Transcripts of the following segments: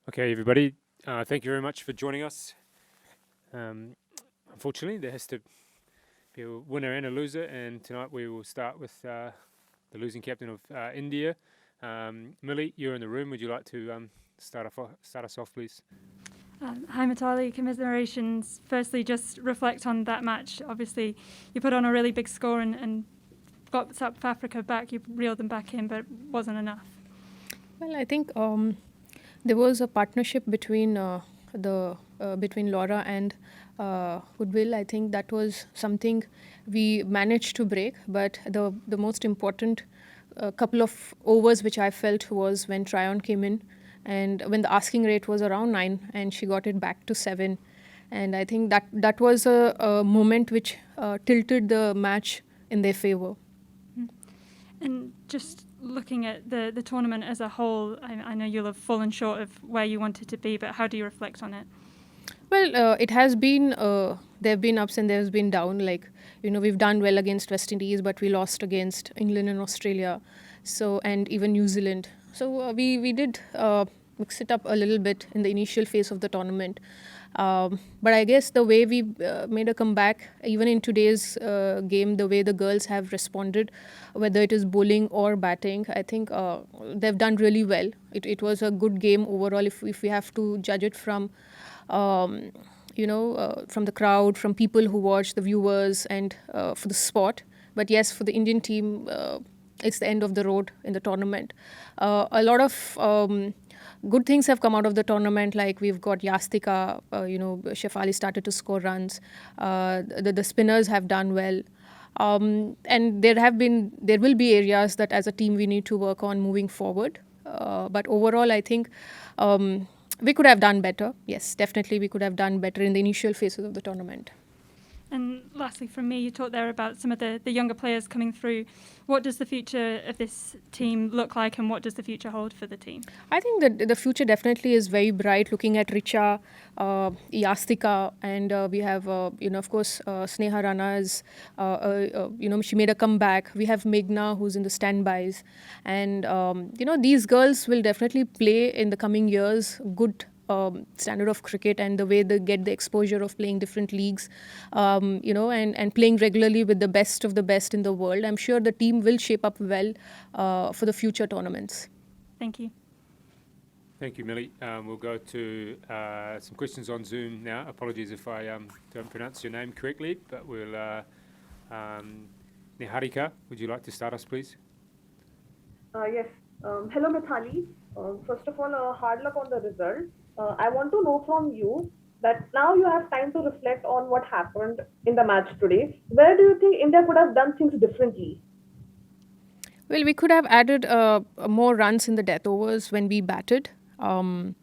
Okay, everybody, thank you very much for joining us. Unfortunately, there has to be a winner and a loser, and tonight we will start with the losing captain of India. Millie, you're in the room. Would you like to start us off, please? Hi Mithali, commiserations. Firstly, just reflect on that match. Obviously, you put on a really big score and got South Africa back. You reeled them back in, but it wasn't enough. Well, I think there was a partnership between between Laura and Woodville. I think that was something we managed to break. But the most important couple of overs which I felt was when Tryon came in, and when the asking rate was around 9, and she got it back to 7. And I think that was a moment which tilted the match in their favor. And just looking at the tournament as a whole, I know you'll have fallen short of where you wanted to be, but how do you reflect on it? Well, it has been, there have been ups and there has been down. Like, we've done well against West Indies, but we lost against England and Australia, so, and even New Zealand. So we did mix it up a little bit in the initial phase of the tournament. But I guess the way we made a comeback, even in today's game, the way the girls have responded, whether it is bowling or batting, I think they've done really well. It was a good game overall if we have to judge it from from the crowd, from people who watch, the viewers, and for the sport. But yes, for the Indian team, it's the end of the road in the tournament. A lot of good things have come out of the tournament, like we've got Yastika, Shefali started to score runs. The spinners have done well. And there will be areas that as a team we need to work on moving forward. But overall, I think we could have done better. Yes, definitely we could have done better in the initial phases of the tournament. And lastly, from me, you talked there about some of the younger players coming through. What does the future of this team look like, and what does the future hold for the team? I think that the future definitely is very bright, looking at Richa, Yastika, and we have, of course, Sneha Rana is, she made a comeback. We have Meghna, who's in the standbys. And, these girls will definitely play in the coming years good standard of cricket, and the way they get the exposure of playing different leagues, and playing regularly with the best of the best in the world. I'm sure the team will shape up well for the future tournaments. Thank you. Thank you, Millie. We'll go to some questions on Zoom now. Apologies if I don't pronounce your name correctly, but we'll... Niharika, would you like to start us, please? Yes. Hello, Mithali. First of all, hard luck on the result. I want to know from you that now you have time to reflect on what happened in the match today. Where do you think India could have done things differently? Well, we could have added more runs in the death overs when we batted. The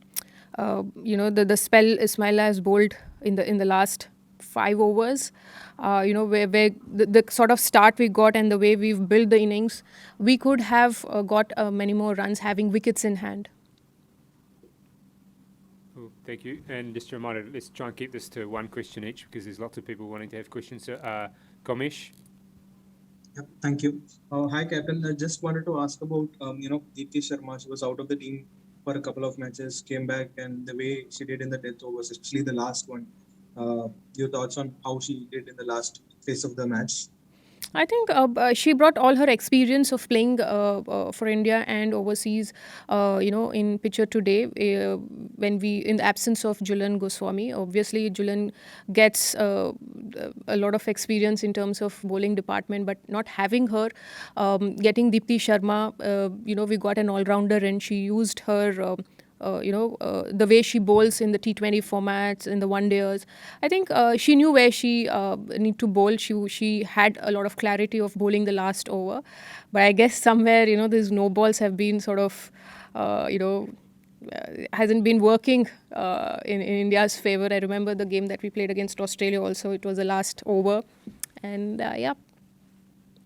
spell Ismaila has bowled in the last 5 overs, where the sort of start we got and the way we've built the innings, we could have got many more runs having wickets in hand. Cool, thank you. And just a reminder, let's try and keep this to one question each, because there's lots of people wanting to have questions. So, Gomesh? Yep, thank you. Hi, Captain. I just wanted to ask about, Deepti Sharma. She was out of the team for a couple of matches, came back, and the way she did in the death overs, especially the last one. Your thoughts on how she did in the last phase of the match? I think she brought all her experience of playing for India and overseas, in picture today. When in the absence of Jhulan Goswami, obviously Jhulan gets a lot of experience in terms of bowling department, but not having her, getting Deepti Sharma, we got an all-rounder, and she used her the way she bowls in the T20 formats, in the one-dayers. I think she knew where she need to bowl. She had a lot of clarity of bowling the last over. But I guess somewhere, these no balls have been sort of, hasn't been working in India's favour. I remember the game that we played against Australia also. It was the last over. And yeah.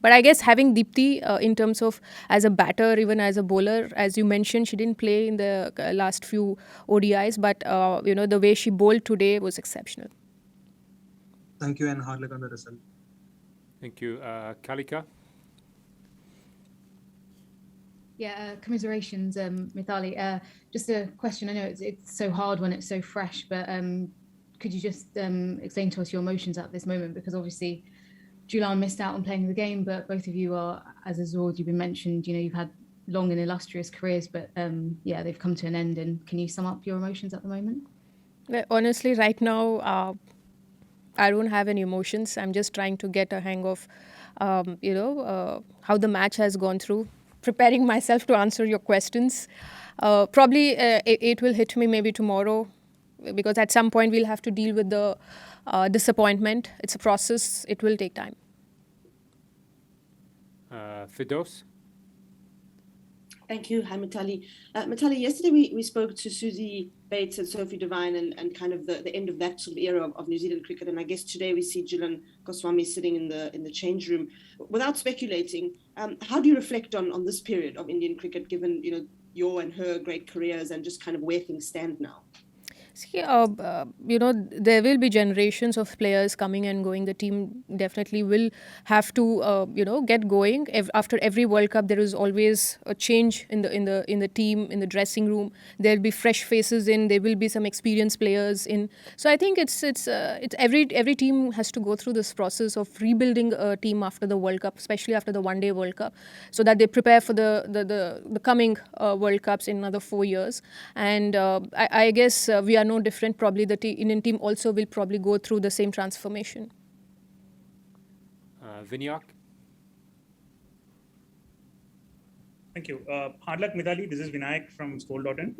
But I guess having Deepti in terms of as a batter, even as a bowler, as you mentioned, she didn't play in the last few ODIs, but the way she bowled today was exceptional. Thank you, and hard luck on the result. Thank you. Kalika? Yeah, commiserations, Mithali. Just a question. I know it's so hard when it's so fresh, but could you just explain to us your emotions at this moment? Because obviously, Jhulan missed out on playing the game, but both of you are, as Azor, you've been mentioned. You know, you've had long and illustrious careers, but yeah, they've come to an end. And can you sum up your emotions at the moment? Well, honestly, right now, I don't have any emotions. I'm just trying to get a hang of, how the match has gone through, preparing myself to answer your questions. Probably it will hit me maybe tomorrow, because at some point we'll have to deal with the disappointment. It's a process. It will take time. Fidos? Thank you. Hi, Mithali. Mithali, yesterday we spoke to Susie Bates and Sophie Devine and kind of the end of that sort of era of New Zealand cricket. And I guess today we see Jhulan Goswami sitting in the change room. Without speculating, how do you reflect on this period of Indian cricket, given your and her great careers and just kind of where things stand now? See, there will be generations of players coming and going. The team definitely will have to, get going. After every World Cup, there is always a change in the team, in the dressing room. There'll be fresh faces in. There will be some experienced players in. So I think it's every team has to go through this process of rebuilding a team after the World Cup, especially after the One Day World Cup, so that they prepare for the coming World Cups in another 4 years. And I guess we are no different. Probably the Indian team also will probably go through the same transformation. Vinayak? Thank you. Hard luck, Mithali. This is Vinayak from Skoll.in.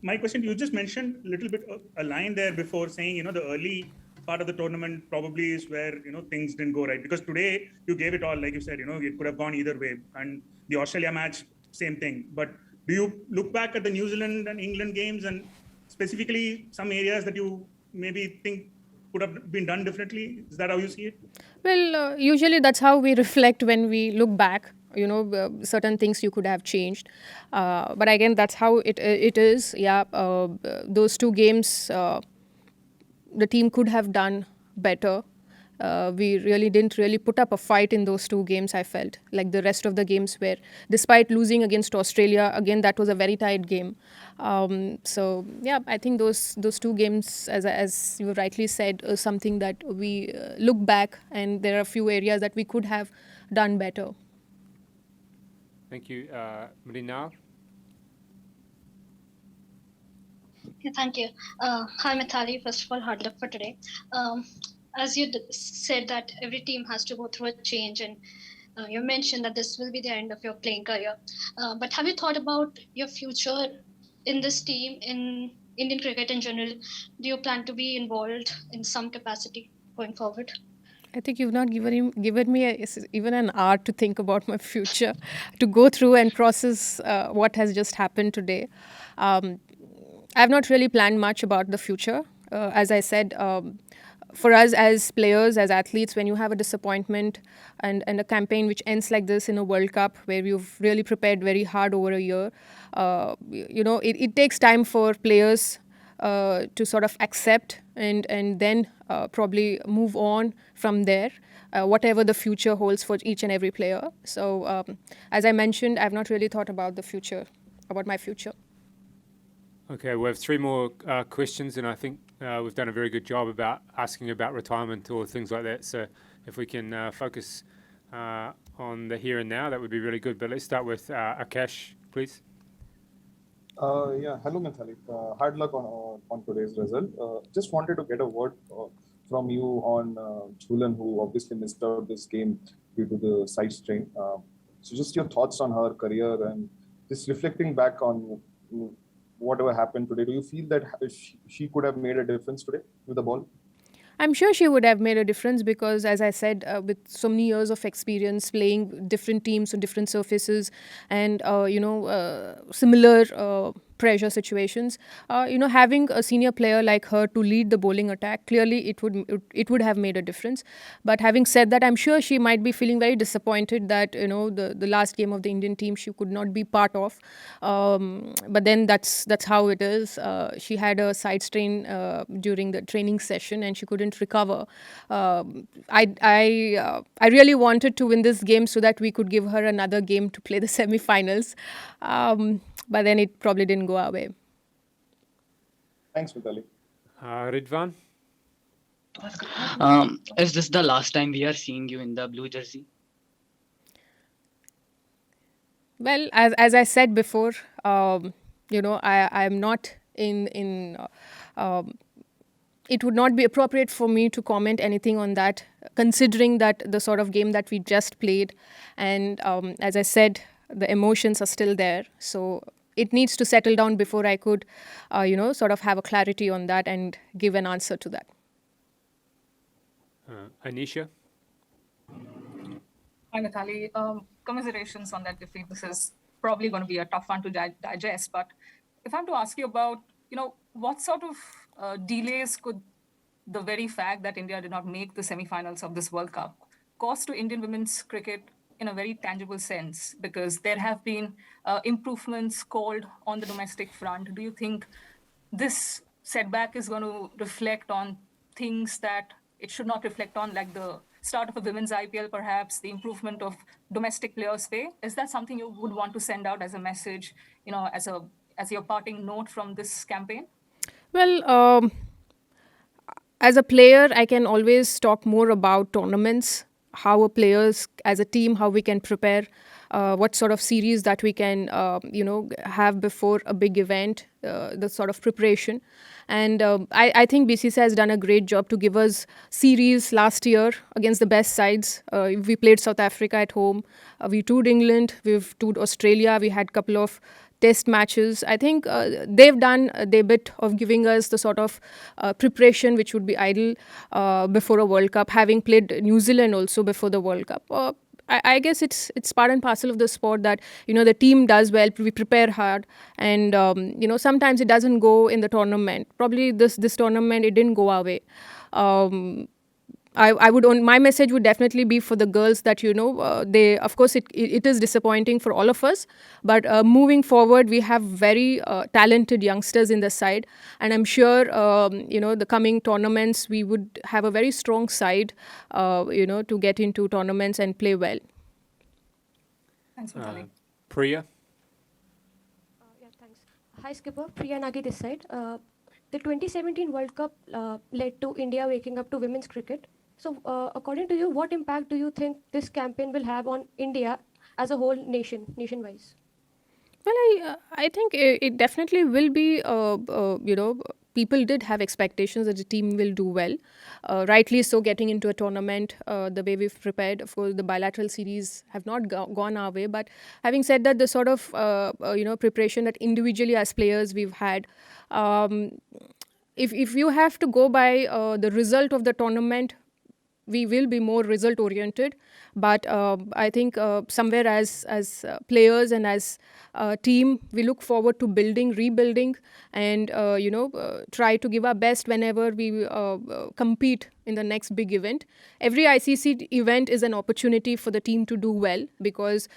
My question, you just mentioned a little bit a line there before saying, the early part of the tournament probably is where, things didn't go right. Because today you gave it all, like you said, it could have gone either way. And the Australia match, same thing. But do you look back at the New Zealand and England games and specifically some areas that you maybe think could have been done differently? Is that how you see it? Well, usually that's how we reflect when we look back. Certain things you could have changed, but again, that's how it is. Yeah, those two games, the team could have done better. We really didn't really put up a fight in those two games, I felt. Like the rest of the games where, despite losing against Australia, again, that was a very tight game. So, yeah, I think those two games, as you rightly said, is something that we look back, and there are a few areas that we could have done better. Thank you. Mrinal? Yeah, thank you. Hi, Mithali. First of all, hard luck for today. As you said that every team has to go through a change, and you mentioned that this will be the end of your playing career. But have you thought about your future in this team, in Indian cricket in general? Do you plan to be involved in some capacity going forward? I think you've not given me even an hour to think about my future, to go through and process what has just happened today. I've not really planned much about the future. As I said, for us as players, as athletes, when you have a disappointment and a campaign which ends like this in a World Cup where you've really prepared very hard over a year, it takes time for players to sort of accept and then probably move on from there, whatever the future holds for each and every player. So as I mentioned, I've not really thought about the future, about my future. Okay, we have 3 more questions, and I think we've done a very good job about asking about retirement or things like that. So if we can focus on the here and now, that would be really good. But let's start with Akash, please. Yeah, hello Mithali. Hard luck on today's result. Just wanted to get a word from you on Jhulan, who obviously missed out this game due to the side strain. So just your thoughts on her career and just reflecting back on whatever happened today. Do you feel that she could have made a difference today with the ball? I'm sure she would have made a difference because, as I said, with so many years of experience playing different teams on different surfaces and, similar pressure situations. Having a senior player like her to lead the bowling attack, clearly it would have made a difference. But having said that, I'm sure she might be feeling very disappointed that the last game of the Indian team she could not be part of. But then that's how it is. She had a side strain during the training session and she couldn't recover. I really wanted to win this game so that we could give her another game to play the semi-finals, but then it probably didn't go our way. Thanks, Mithali. Ridvan? Is this the last time we are seeing you in the blue jersey? Well, as I said before, I'm not in. It would not be appropriate for me to comment anything on that, considering that the sort of game that we just played, and as I said, the emotions are still there. So it needs to settle down before I could, sort of have a clarity on that and give an answer to that. Anisha? Hi, Mithali. Commiserations on that defeat. This is probably going to be a tough one to digest. But if I'm to ask you about, what sort of delays could the very fact that India did not make the semi-finals of this World Cup cause to Indian women's cricket in a very tangible sense? Because there have been improvements called on the domestic front. Do you think this setback is going to reflect on things that it should not reflect on, like the start of a women's IPL, perhaps the improvement of domestic players' pay? Is that something you would want to send out as a message, as your parting note from this campaign? Well, as a player, I can always talk more about tournaments, how a players as a team, how we can prepare, what sort of series that we can, have before a big event, the sort of preparation. And I think BCCI has done a great job to give us series last year against the best sides. We played South Africa at home. We toured England. We've toured Australia. We had a couple of test matches. I think they've done their bit of giving us the sort of preparation which would be ideal before a World Cup, having played New Zealand also before the World Cup. I guess it's part and parcel of the sport that the team does well, we prepare hard, and sometimes it doesn't go in the tournament. Probably this tournament it didn't go our way. My message would definitely be for the girls that they, of course, it is disappointing for all of us, but moving forward we have very talented youngsters in the side, and I'm sure the coming tournaments we would have a very strong side to get into tournaments and play well. Thanks, Mithali. Priya? Yeah, thanks. Hi, Skipper. Priya Nagi this side. The 2017 World Cup led to India waking up to women's cricket. So, according to you, what impact do you think this campaign will have on India as a whole nation-wise? Well, I think it definitely will be, people did have expectations that the team will do well. Rightly so, getting into a tournament, the way we've prepared. Of course, the bilateral series have not gone our way. But having said that, the sort of, preparation that individually as players we've had, if you have to go by the result of the tournament, we will be more result oriented, but I think somewhere as players and as a team, we look forward to rebuilding, and try to give our best whenever we compete in the next big event. Every ICC event is an opportunity for the team to do well, because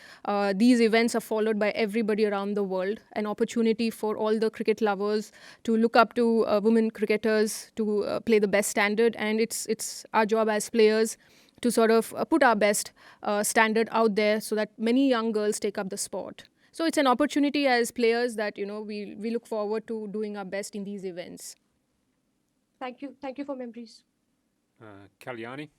these events are followed by everybody around the world. An opportunity for all the cricket lovers to look up to women cricketers to play the best standard, and it's our job as players to sort of put our best standard out there so that many young girls take up the sport. So it's an opportunity as players that we look forward to doing our best in these events. Thank you for memories. Kalyani?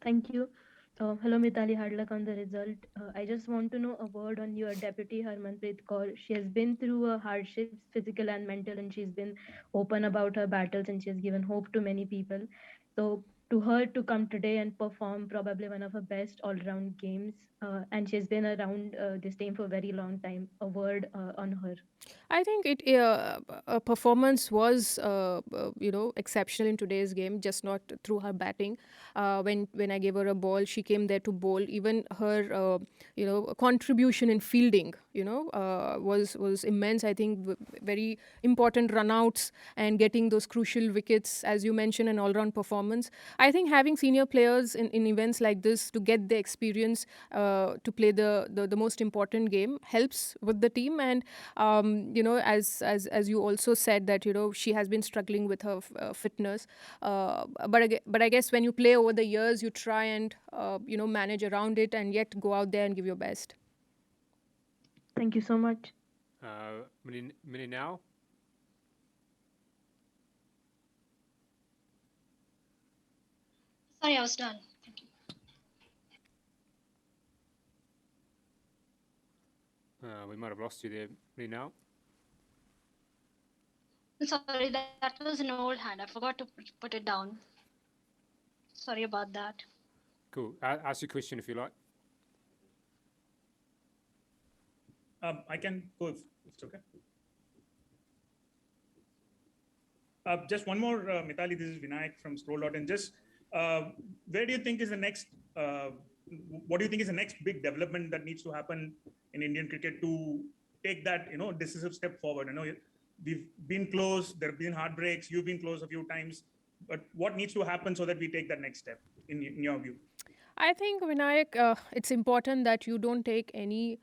Thank you. Hello, Mithali. Hard luck on the result. I just want to know a word on your deputy, Harmanpreet Kaur. She has been through hardships, physical and mental, and she's been open about her battles, and she has given hope to many people. So to her to come today and perform probably one of her best all-round games, and she's been around this team for a very long time. A word on her. I think a performance was exceptional in today's game, just not through her batting. When I gave her a ball, she came there to bowl. Even her contribution in fielding was immense. I think very important runouts and getting those crucial wickets, as you mentioned, an all-round performance. I think having senior players in events like this to get the experience to play the most important game helps with the team. And as you also said that she has been struggling with her fitness, but I guess when you play over the years, you try and manage around it and yet go out there and give your best. Thank you so much. Mini now. Sorry, I was done. Thank you. We might have lost you there, Mini now. Sorry, that was an old hand. I forgot to put it down. Sorry about that. Cool. Ask your question if you like. I can go if it's okay. Just one more, Mithali, this is Vinayak from Scroll.in. Just where do you think is the next, what do you think is the next big development that needs to happen in Indian cricket to take that, decisive step forward? I know we've been close, there have been heartbreaks, you've been close a few times, but what needs to happen so that we take that next step in your view? I think, Vinayak, it's important that you don't take any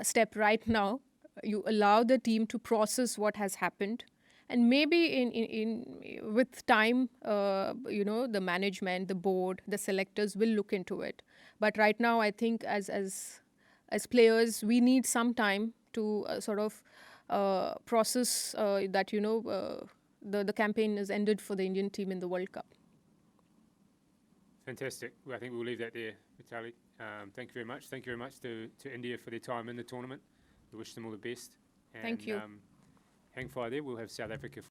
step right now. You allow the team to process what has happened. And maybe with time, the management, the board, the selectors will look into it. But right now, I think as players, we need some time to sort of process that the campaign is ended for the Indian team in the World Cup. Fantastic. Well, I think we'll leave that there, Mithali. Thank you very much. Thank you very much to India for their time in the tournament. We wish them all the best. And, thank you. Hang fire there. We'll have South Africa